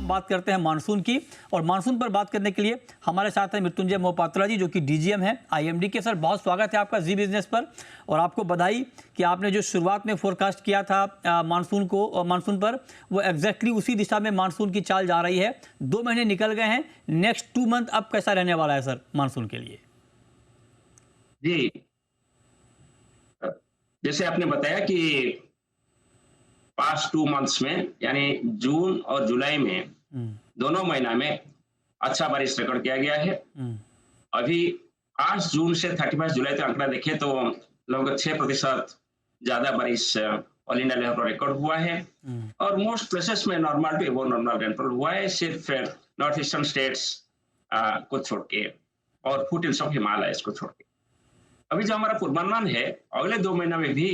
हम बात करते हैं मानसून की, और मानसून पर बात करने के लिए हमारे साथ हैं मृत्युंजय मोहपात्रा जी, जो कि डीजीएम हैं आईएमडी के। सर, बहुत स्वागत है आपका जी बिजनेस पर, और आपको बधाई कि आपने जो शुरुआत में फोरकास्ट किया था मानसून पर, वो एग्जैक्टली उसी दिशा में मानसून की चाल जा रही है। 2 महीने निकल गए हैं, नेक्स्ट 2 मंथ अब कैसा रहने वाला है सर मानसून के लिए? जी, जैसे आपने बताया कि पास्ट 2 मंथ्स में यानी जून और जुलाई में दोनों महीना में अच्छा बारिश रिकॉर्ड किया गया है। अभी 5 जून से 31 जुलाई तक आंकड़ा देखें तो लगभग 6% ज़्यादा बारिश ऑल इंडिया लेवल पर रिकॉर्ड हुआ है, और मोस्ट प्लेसेस में normal to above normal rainfall हुआ है, सिर्फ नॉर्थ ईस्टर्न स्टेट्स को छोड़ के और फुटहिल्स ऑफ हिमालयस को छोड़ के। अभी जो हमारा पूर्वानुमान है, अगले 2 महीना में भी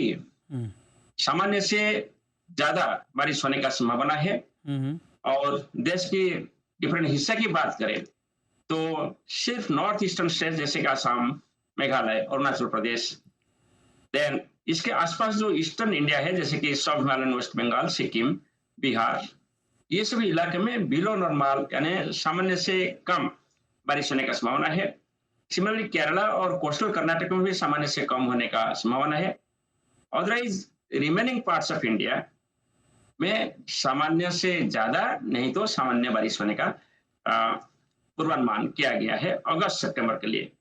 सामान्य से ज्यादा बारिश होने का संभावना है। और देश की डिफरेंट हिस्से की बात करें तो सिर्फ नॉर्थ ईस्टर्न स्टेट जैसे कि असम, मेघालय, अरुणाचल प्रदेश, देन इसके आसपास जो ईस्टर्न इंडिया है जैसे कि सब हिमालयन, वेस्ट बंगाल, सिक्किम, बिहार, ये सभी इलाके में बिलो नॉर्मल यानी सामान्य से कम बारिश होने का संभावना है। सिमिलरली केरला और कोस्टल कर्नाटक में भी सामान्य से कम होने का संभावना है। Otherwise remaining parts of India में सामान्य से ज्यादा नहीं तो सामान्य बारिश होने का पूर्वानुमान किया गया है अगस्त सितंबर के लिए।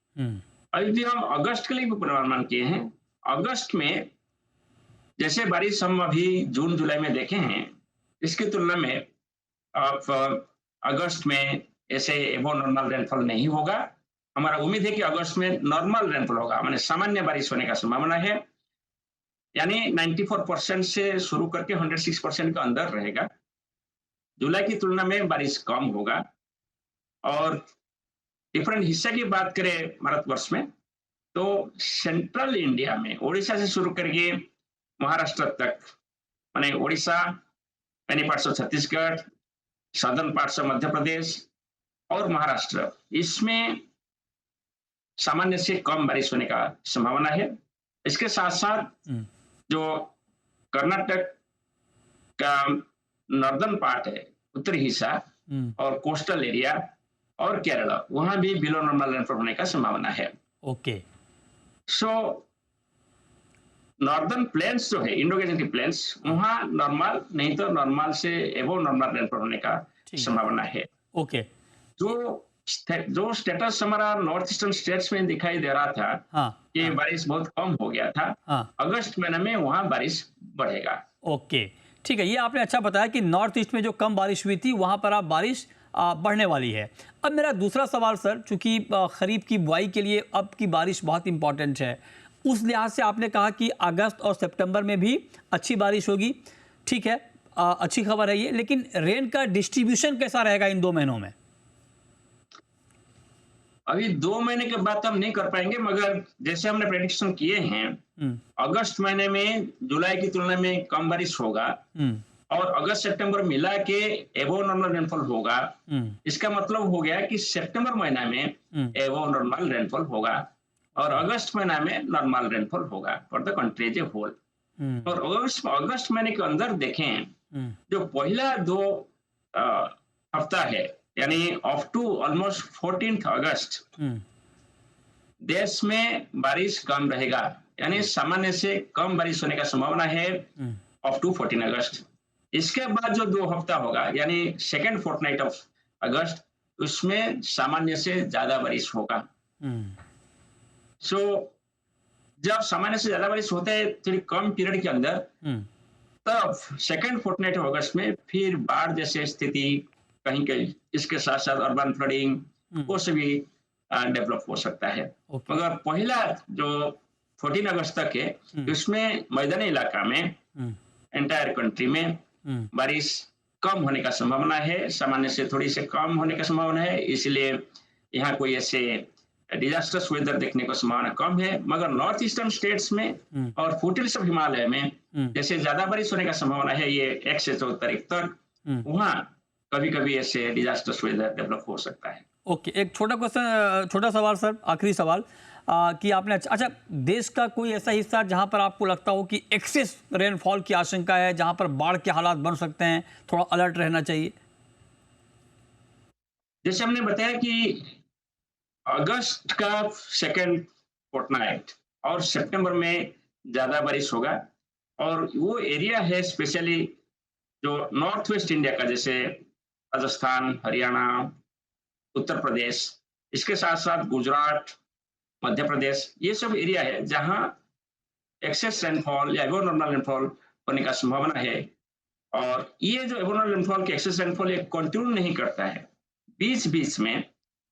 अभी भी हम अगस्त के लिए भी पूर्वानुमान किए हैं। अगस्त में जैसे बारिश हम अभी जून जुलाई में देखे हैं, इसकी तुलना में अब अगस्त में ऐसे एबो नॉर्मल रेनफॉल नहीं होगा। हमारा उम्मीद है कि अगस्त में नॉर्मल रेनफॉल होगा, माने सामान्य बारिश होने का संभावना है, यानी 94% से शुरू करके 106% के अंदर रहेगा। जुलाई की तुलना में बारिश कम होगा। और डिफरेंट हिस्से की बात करें भारतवर्ष में तो सेंट्रल इंडिया में ओडिशा से शुरू करके महाराष्ट्र तक, माने Odisha, many parts of Chhattisgarh, southern parts of Madhya Pradesh और महाराष्ट्र, इसमें सामान्य से कम बारिश होने का संभावना है। इसके साथ साथ जो कर्नाटक का नॉर्दर्न पार्ट है, उत्तरी हिस्सा और कोस्टल एरिया और केरला, वहां भी बिलो नॉर्मल रेनफॉल होने का संभावना है। ओके। सो नॉर्दर्न प्लेन्स जो है, इंडो गैंजेटिक प्लेन्स, वहां नॉर्मल नहीं तो नॉर्मल से एबव नॉर्मल रेनफॉल होने का संभावना है। ओके। जो स्टेटस हमारा नॉर्थ ईस्टर्न स्टेट्स में दिखाई दे रहा था, कि बारिश बहुत कम हो गया था, अगस्त महीने में वहां बारिश बढ़ेगा। ओके, ठीक है, ये आपने अच्छा बताया कि नॉर्थ ईस्ट में जो कम बारिश हुई थी वहां पर आप बारिश बढ़ने वाली है। अब मेरा दूसरा सवाल सर, चूंकि खरीफ की बुआई के लिए अब की बारिश बहुत इंपॉर्टेंट है, उस लिहाज से आपने कहा कि अगस्त और सितंबर में भी अच्छी बारिश होगी, ठीक है, अच्छी खबर है ये, लेकिन रेन का डिस्ट्रीब्यूशन कैसा रहेगा इन 2 महीनों में? अभी 2 महीने के बाद हम नहीं कर पाएंगे, मगर जैसे हमने प्रेडिक्शन किए हैं, अगस्त महीने में जुलाई की तुलना में कम बारिश होगा और अगस्त सितंबर मिला के एबो नॉर्मल रेनफॉल होगा। इसका मतलब हो गया कि सितंबर महीना में एबो नॉर्मल रेनफॉल होगा और अगस्त महीना में नॉर्मल रेनफॉल होगा for the country as a whole. और अगस्त महीने के अंदर देखें, जो पहला 2 हफ्ता है, यानी अप टू ऑलमोस्ट 14 अगस्त देश में बारिश कम रहेगा, यानी सामान्य से कम बारिश होने का संभावना है अप टू 14 अगस्त। इसके बाद जो 2 हफ्ता होगा, यानी सेकेंड फोर्टनाइट ऑफ अगस्त, उसमें सामान्य से ज्यादा बारिश होगा। सो जब सामान्य से ज्यादा बारिश होता है थोड़ी कम पीरियड के अंदर, तब सेकेंड फोर्टनाइट ऑफ अगस्त में फिर बाढ़ जैसे स्थिति कहीं कहीं, इसके साथ साथ अर्बन फ्लडिंग वो सभी डेवलप हो सकता है। मगर पहला जो 14 अगस्त तक है, उसमें मैदानी इलाका में एंटायर कंट्री में बारिश कम होने का संभावना है, सामान्य से थोड़ी से कम होने का संभावना है, इसलिए यहाँ कोई ऐसे डिजास्टर्स वेदर देखने को संभावना कम है। मगर नॉर्थ ईस्टर्न स्टेट्स में और फुटहिल्स ऑफ हिमालय में जैसे ज्यादा बारिश होने का संभावना है, ये 1 से 14 तारीख तक, वहाँ कभी कभी ऐसे डिजास्टर्स वेदर डेवलप हो सकता है। ओके, एक छोटा सवाल सर, आखिरी सवाल, कि आपने अच्छा, देश का कोई ऐसा हिस्सा जहां पर आपको लगता हो कि एक्सेस रेनफॉल की आशंका है, जहां पर बाढ़ के हालात बन सकते हैं, थोड़ा अलर्ट रहना चाहिए? जैसे हमने बताया कि अगस्त का सेकेंड फोर्टनाइट और सितंबर में ज़्यादा बारिश होगा, और वो एरिया है स्पेशली जो नॉर्थ वेस्ट इंडिया का, जैसे राजस्थान, हरियाणा, उत्तर प्रदेश, इसके साथ-साथ गुजरात, मध्य प्रदेश, ये सब एरिया है जहाँ एक्सेस रेनफॉल या एबव नॉर्मल रेनफॉल होने का संभावना है। और ये जो एबव नॉर्मल रेनफॉल के एक्सेस रेनफॉल ये कंटिन्यू नहीं करता है। बीच-बीच में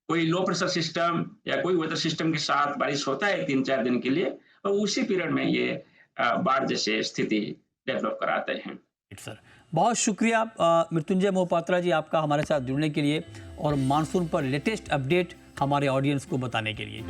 कोई लो प्रेशर सिस्टम या कोई वेदर सिस्टम के साथ बारिश होता है 3-4 दिन के लिए, और उसी पीरियड में ये बाढ़ जैसे स्थिति डेवलप कराते हैं। सर, बहुत शुक्रिया मृत्युंजय मोहपात्रा जी आपका हमारे साथ जुड़ने के लिए और मानसून पर लेटेस्ट अपडेट हमारे ऑडियंस को बताने के लिए।